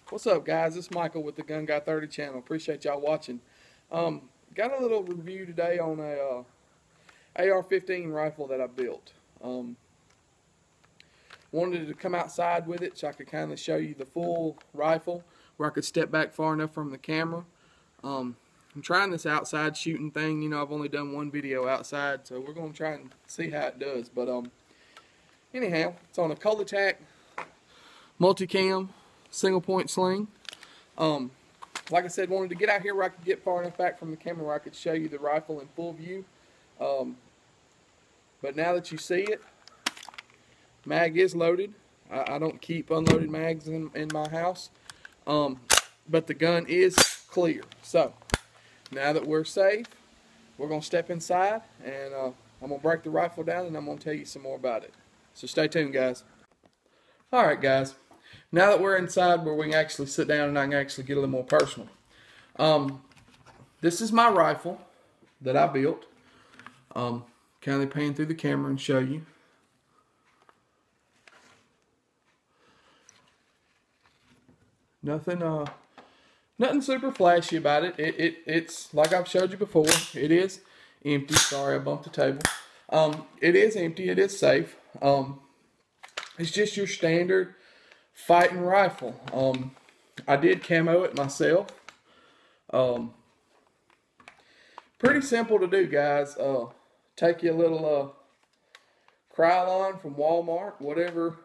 What's up, guys? It's Michael with the Gun Guy 30 channel. Appreciate y'all watching. Got a little review today on a AR-15 rifle that I built. Wanted to come outside with it so I could kind of show you the full rifle where I could step back far enough from the camera. I'm trying this outside shooting thing. You know, I've only done one video outside, so we're going to try and see how it does. But anyhow, it's on a Colac multicam single point sling. Like I said, wanted to get out here where I could get far enough back from the camera where I could show you the rifle in full view. But now that you see it, mag is loaded. I don't keep unloaded mags in my house. But the gun is clear. So now that we're safe, we're going to step inside and I'm going to break the rifle down and I'm going to tell you some more about it. So stay tuned, guys. Alright, guys. Now that we're inside where we can actually sit down and I can actually get a little more personal. This is my rifle that I built. Kind of pan through the camera and show you. Nothing super flashy about it. It's like I've showed you before. It is empty. Sorry, I bumped the table. It is empty. It is safe. It's just your standard fighting rifle. I did camo it myself. Pretty simple to do, guys. Take you a little Krylon from Walmart, whatever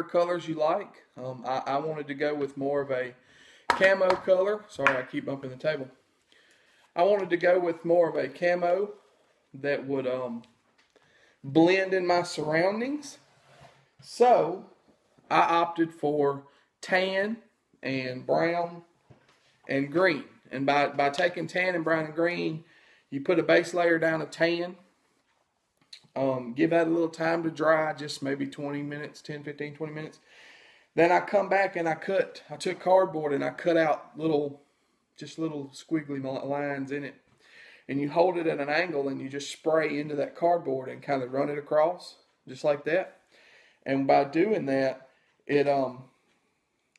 colors you like. I wanted to go with more of a camo color. Sorry, I keep bumping the table. I wanted to go with more of a camo that would blend in my surroundings. So I opted for tan and brown and green. And by taking tan and brown and green, you put a base layer down of tan. Give that a little time to dry, just maybe 20 minutes, 10, 15, 20 minutes. Then I come back and I took cardboard and I cut out just little squiggly lines in it. And you hold it at an angle and you just spray into that cardboard and kind of run it across, just like that. And by doing that, it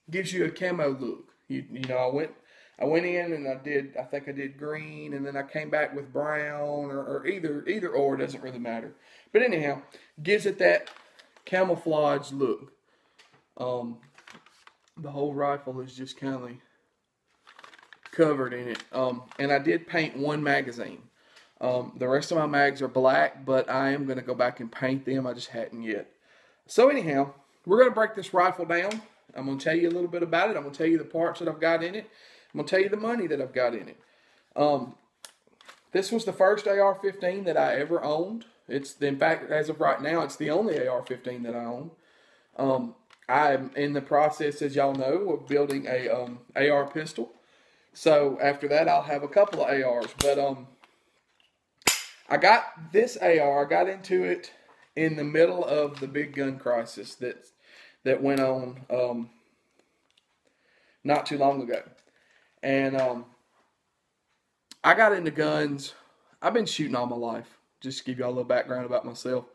gives you a camo look. You know, I went in and I think I did green, and then I came back with brown or either or, doesn't really matter. But anyhow, gives it that camouflage look. The whole rifle is just kind of covered in it. And I did paint one magazine. The rest of my mags are black, but I am going to go back and paint them. I just hadn't yet. So anyhow, we're going to break this rifle down. I'm going to tell you a little bit about it. I'm going to tell you the parts that I've got in it. I'm going to tell you the money that I've got in it. This was the first AR-15 that I ever owned. In fact, as of right now, it's the only AR-15 that I own. I'm in the process, as y'all know, of building a AR pistol. So after that, I'll have a couple of ARs. But I got this AR. I got into it in the middle of the big gun crisis that went on not too long ago. And I got into guns. I've been shooting all my life. Just to give y'all a little background about myself.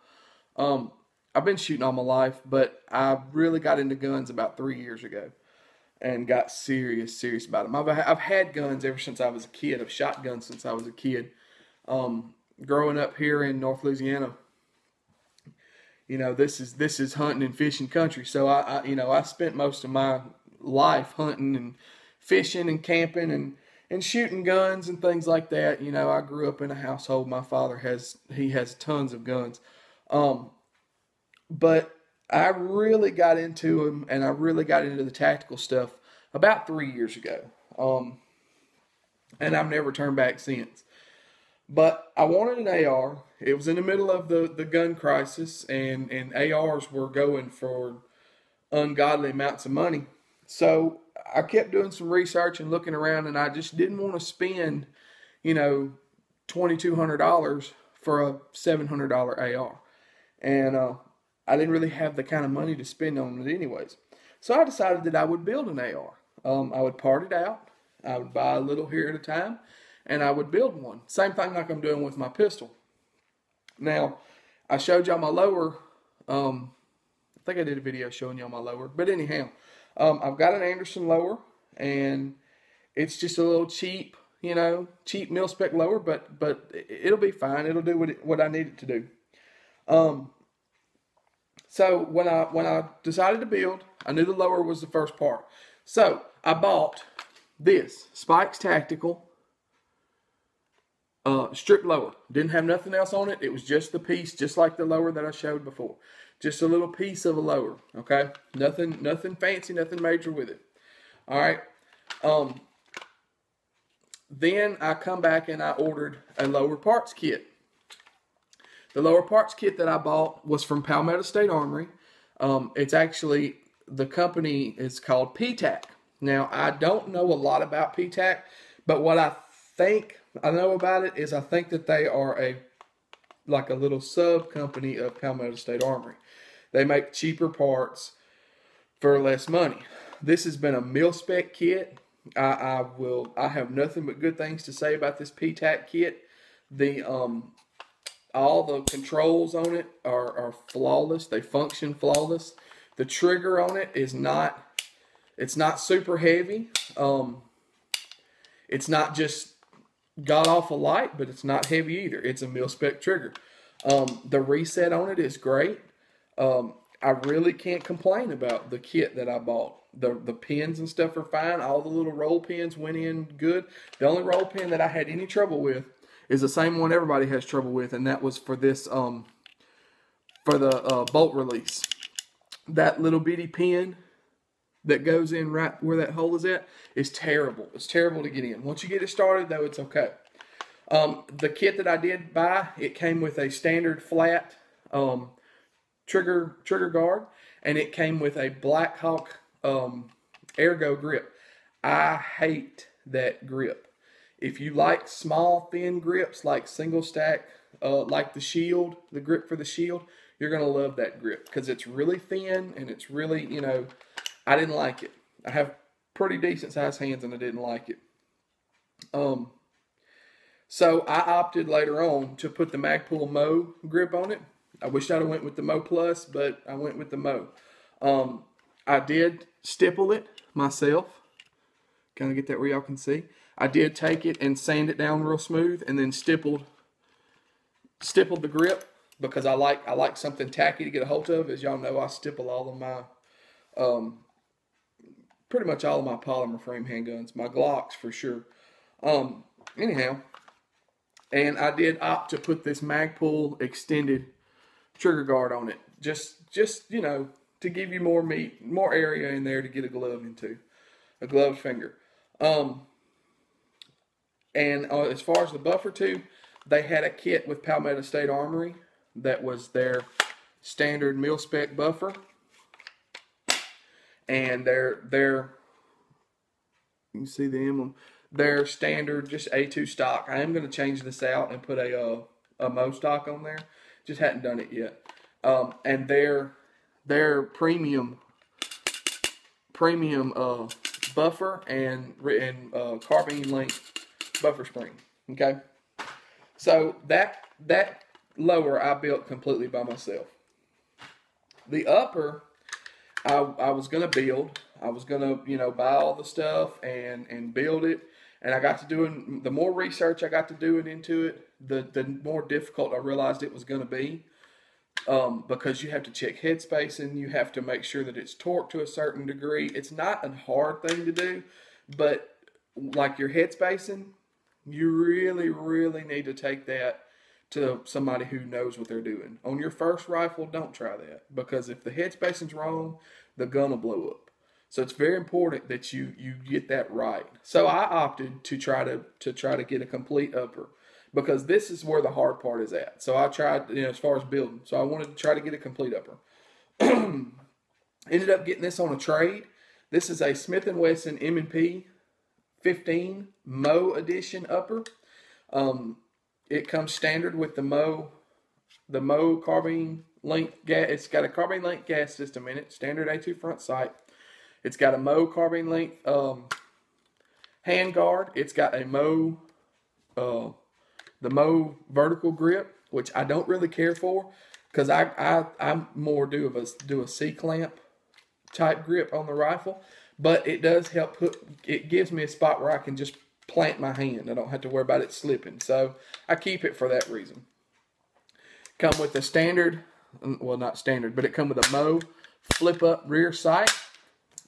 I've been shooting all my life, but I really got into guns about 3 years ago and got serious about them. I've had guns ever since I was a kid. I've shot guns since I was a kid. Growing up here in North Louisiana, you know, this is hunting and fishing country. So I spent most of my life hunting and fishing and camping and shooting guns and things like that. You know, I grew up in a household. My father has tons of guns. But I really got into them, and I really got into the tactical stuff about 3 years ago. And I've never turned back since. But I wanted an AR. It was in the middle of the gun crisis, and ARs were going for ungodly amounts of money. So I kept doing some research and looking around, and I just didn't want to spend, you know, $2,200 for a $700 AR. And I didn't really have the kind of money to spend on it anyways. So I decided that I would build an AR. I would part it out. I would buy a little here at a time, and I would build one. Same thing like I'm doing with my pistol. Now, I showed y'all my lower. I think I did a video showing y'all my lower. But anyhow, I've got an Anderson lower, and it's just a little cheap, cheap mil-spec lower, but it'll be fine. It'll do what I need it to do. So when I decided to build, I knew the lower was the first part. So I bought this Spikes Tactical strip lower. Didn't have nothing else on it. It was just the piece, just like the lower that I showed before. Just a little piece of a lower. Okay, nothing fancy, nothing major with it. All right. Then I come back and I ordered a lower parts kit. The lower parts kit that I bought was from Palmetto State Armory. It's actually, the company is called PTAC. Now, I don't know a lot about PTAC, but what I think I know about it is I think that they are like a little sub company of Palmetto State Armory. They make cheaper parts for less money. This has been a mil-spec kit. I have nothing but good things to say about this PTAC kit. All the controls on it are flawless. They function flawless. The trigger on it is it's not super heavy. It's not just god awful light, but it's not heavy either. It's a mil-spec trigger. The reset on it is great. I really can't complain about the kit that I bought. The pins and stuff are fine. All the little roll pins went in good. The only roll pin that I had any trouble with is the same one everybody has trouble with, and that was for this for the bolt release. That little bitty pin that goes in right where that hole is at is terrible. It's terrible to get in. Once you get it started, though, it's okay. The kit that I did buy, it came with a standard flat trigger guard, and it came with a Blackhawk Ergo grip. I hate that grip. If you like small, thin grips like single stack, like the Shield, the grip for the Shield, you're going to love that grip because it's really thin and it's really, I didn't like it. I have pretty decent sized hands and I didn't like it. So I opted later on to put the Magpul Mo grip on it. I wish I'd have went with the Mo Plus, but I went with the Mo. I did stipple it myself. Kind of get that where y'all can see. I did take it and sand it down real smooth, and then stippled the grip because I like something tacky to get a hold of. As y'all know, I stipple all of my pretty much all of my polymer frame handguns, my Glocks for sure. Anyhow, and I did opt to put this Magpul extended trigger guard on it, just to give you more meat, more area in there to get a glove into, a gloved finger. And as far as the buffer tube, they had a kit with Palmetto State Armory that was their standard mil-spec buffer, and their you can see the emblem. Their standard just A2 stock. I am going to change this out and put a Mo stock on there. Just hadn't done it yet. And their premium buffer and carbine length buffer spring. Okay, so that lower I built completely by myself. The upper I was gonna build. I was gonna buy all the stuff and build it. And I got to doing, the more research I got to doing into it, the more difficult I realized it was going to be. Because you have to check head spacing, you have to make sure that it's torqued to a certain degree. It's not a hard thing to do, but like your head spacing, you really, really need to take that to somebody who knows what they're doing. On your first rifle, don't try that, because if the head spacing's wrong, the gun will blow up. So it's very important that you get that right. So I opted to try to get a complete upper, because this is where the hard part is at. So I tried, as far as building. So I wanted to try to get a complete upper. Ended up getting this on a trade. This is a Smith & Wesson M&P 15 Mo edition upper. It comes standard with the Mo carbine length gas. It's got a carbine length gas system in it, standard A2 front sight. It's got a Mo carbine length hand guard. It's got a Mo, the Mo vertical grip, which I don't really care for, because I more do a C clamp type grip on the rifle, but it does help it gives me a spot where I can just plant my hand. I don't have to worry about it slipping. So I keep it for that reason. Come with a standard, well, not standard, but it come with a Mow flip up rear sight,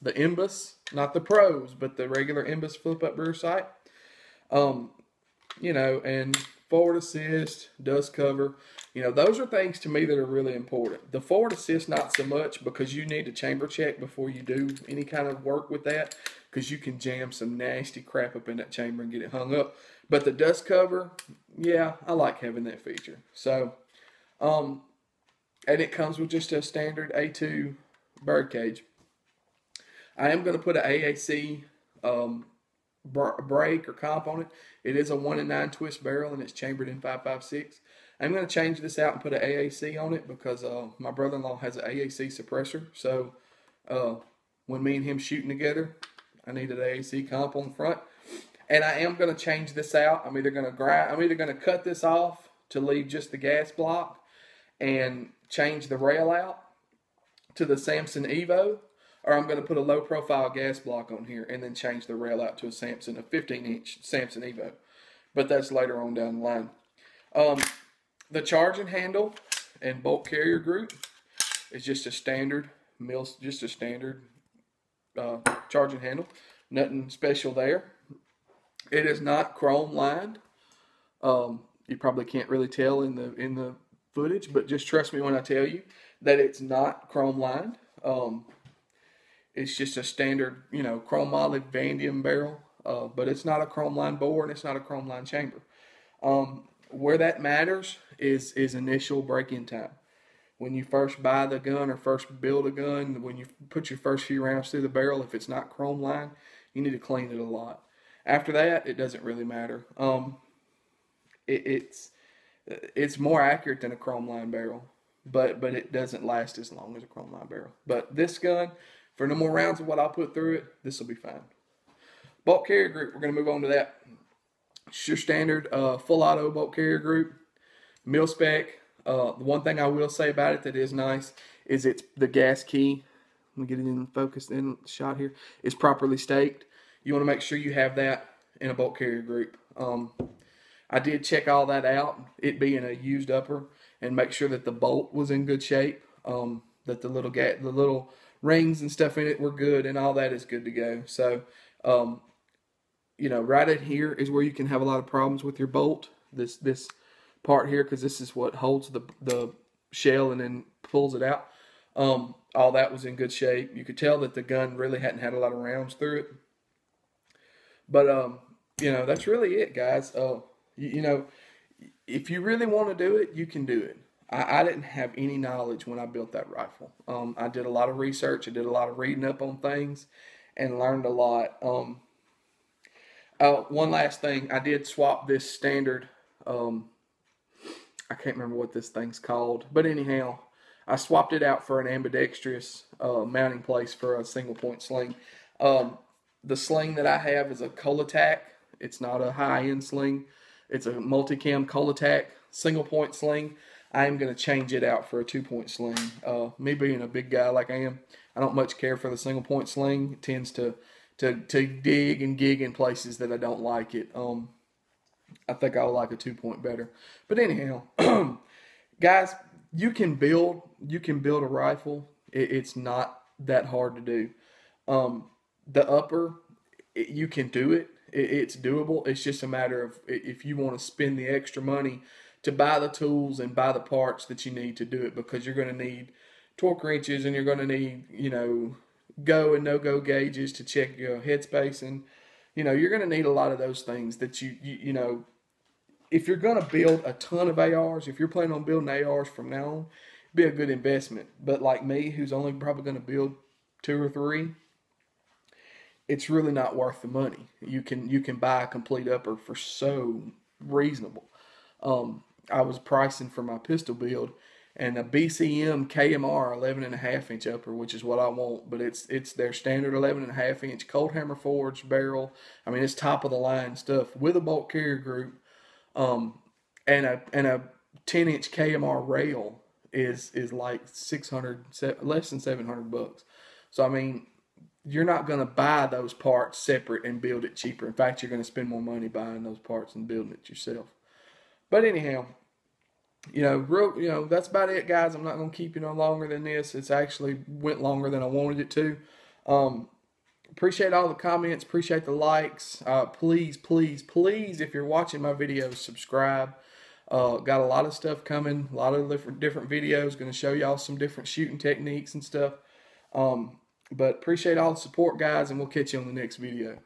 the Imbus, not the Pros, but the regular Imbus flip up rear sight. You know, and forward assist, dust cover. You know, those are things to me that are really important. The forward assist, not so much, because you need to chamber check before you do any kind of work with that, because you can jam some nasty crap up in that chamber and get it hung up. But the dust cover, yeah, I like having that feature. So, and it comes with just a standard A2 birdcage. I am going to put an AAC brake or comp on it. It is a 1 in 9 twist barrel, and it's chambered in 5.56. I'm going to change this out and put an AAC on it because my brother-in-law has an AAC suppressor. So when me and him shooting together, I need an AAC comp on the front. And I am going to change this out. I'm either going to cut this off to leave just the gas block and change the rail out to the Samson Evo, or I'm going to put a low profile gas block on here and then change the rail out to a 15-inch Samson Evo. But that's later on down the line. The charging handle and bolt carrier group is just a standard charging handle. Nothing special there. It is not chrome lined. You probably can't really tell in the footage, but just trust me when I tell you that it's not chrome lined. It's just a standard, you know, chrome molded Vandium barrel, but it's not a chrome lined bore and it's not a chrome lined chamber. Where that matters is initial break-in time. When you first buy the gun or first build a gun, when you put your first few rounds through the barrel, if it's not chrome lined, you need to clean it a lot. After that, it doesn't really matter. It's more accurate than a chrome lined barrel, but it doesn't last as long as a chrome lined barrel. But this gun, for no more rounds of what I'll put through it, this will be fine. Bolt carrier group, we're going to move on to that. It's your standard full auto bolt carrier group, mil spec. The one thing I will say about it that is nice is it's the gas key. Let me get it in focus in the shot here. It's properly staked. You want to make sure you have that in a bolt carrier group. I did check all that out, it being a used upper, and make sure that the bolt was in good shape. That the little rings and stuff in it were good, and all that is good to go. So, you know, right in here is where you can have a lot of problems with your bolt. This part here, because this is what holds the shell and then pulls it out. All that was in good shape. You could tell that the gun really hadn't had a lot of rounds through it. But you know, that's really it, guys. You know, if you really want to do it, you can do it. I didn't have any knowledge when I built that rifle. I did a lot of research. I did a lot of reading up on things and learned a lot. One last thing, I did swap this standard, I can't remember what this thing's called, but anyhow, I swapped it out for an ambidextrous mounting place for a single point sling. The sling that I have is a Colac. It's not a high-end sling. It's a multicam Colac single point sling. I am going to change it out for a 2-point sling. Me being a big guy like I am, I don't much care for the single point sling. It tends to dig and gig in places that I don't like it. I think I would like a 2-point better. But anyhow, guys, you can build a rifle. It's not that hard to do. The upper, you can do it. It's doable. It's just a matter of if you want to spend the extra money to buy the tools and buy the parts that you need to do it, because you're going to need torque wrenches and you're going to need, you know, go and no-go gauges to check your headspace, and you know, you're going to need a lot of those things that you know, if you're going to build a ton of ARs, if you're planning on building ARs from now on, be a good investment. But like me, who's only probably going to build 2 or 3, it's really not worth the money. You can buy a complete upper for so reasonable. I was pricing for my pistol build, and a BCM KMR 11.5-inch upper, which is what I want, but it's their standard 11.5-inch cold hammer forged barrel. I mean, it's top of the line stuff with a bolt carrier group, and a 10-inch KMR rail is like $600, less than $700. So, I mean, you're not going to buy those parts separate and build it cheaper. In fact, you're going to spend more money buying those parts and building it yourself. But anyhow, that's about it, guys. I'm not going to keep you no longer than this. It's actually went longer than I wanted it to. Appreciate all the comments. Appreciate the likes. Please, please, please, if you're watching my videos, subscribe. Got a lot of stuff coming. A lot of different videos. Going to show y'all some different shooting techniques and stuff. But appreciate all the support, guys, and we'll catch you on the next video.